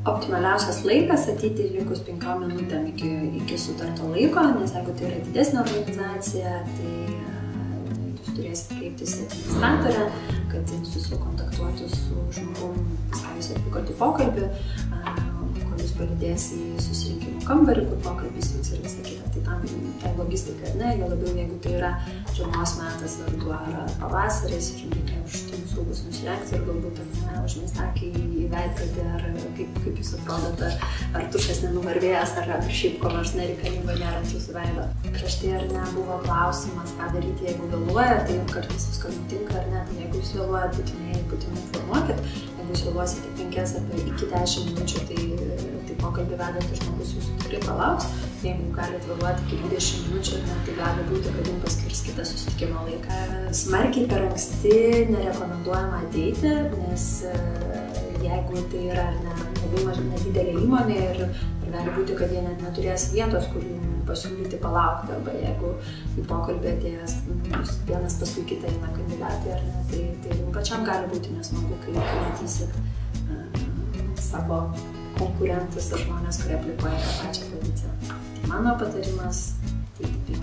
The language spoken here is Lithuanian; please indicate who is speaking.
Speaker 1: optimaliausias laikas ateiti likus 5 minutėm iki sutarto laiko, nes jeigu tai yra didesnė organizacija, tai jūs turėsite kreiptis į administratorę, kad jis susikontaktuotų su žmogum, jūs atvykote į pokalbį, kol jūs palydės į susirinkimų kambarį, kur pokalbis vyks ir visą kitą. Tai tam tai logistika, ne, jo labiau jeigu tai yra žiemos metas, vardu ar pavasaris, ir reikia užtimus rūbus nusirengti ir galbūt užmesti akį į veidrodį, ar kaip jūs atrodote, ar tušas nenuvarvėjęs, ar šiaip ko nors nereikalingo nėra ant jūsų veido. Prieš tai ar ne buvo klausimas, ką daryti, jeigu vėluoja, tai kartais visko nutinka ar ne, tai jeigu jūs vėluojat, būtinai informuokit, jeigu jūs vėluosite 5 arba iki 10 minučių, tai pokalbį vedantis žmogus jūsų tikrai palauks. Jeigu galite vėluoti iki 20 minučių, tai gali būti, kad jums paskirs kitą susitikimo laiką. Smarkiai per anksti nerekomenduojama ateiti, nes jeigu tai yra labai nedidelė įmonė ir gali būti, kad jie net neturės vietos, kur jums pasiūlyti palaukti, arba jeigu į pokalbį atėjęs vienas paskui kitą eina kandidatai, ar ne, tai jums pačiam gali būti nesmagu, kai matysit savo konkurentus ir žmonės, kurie aplikuoja tą pačią poziciją. Tai mano patarimas, ateiti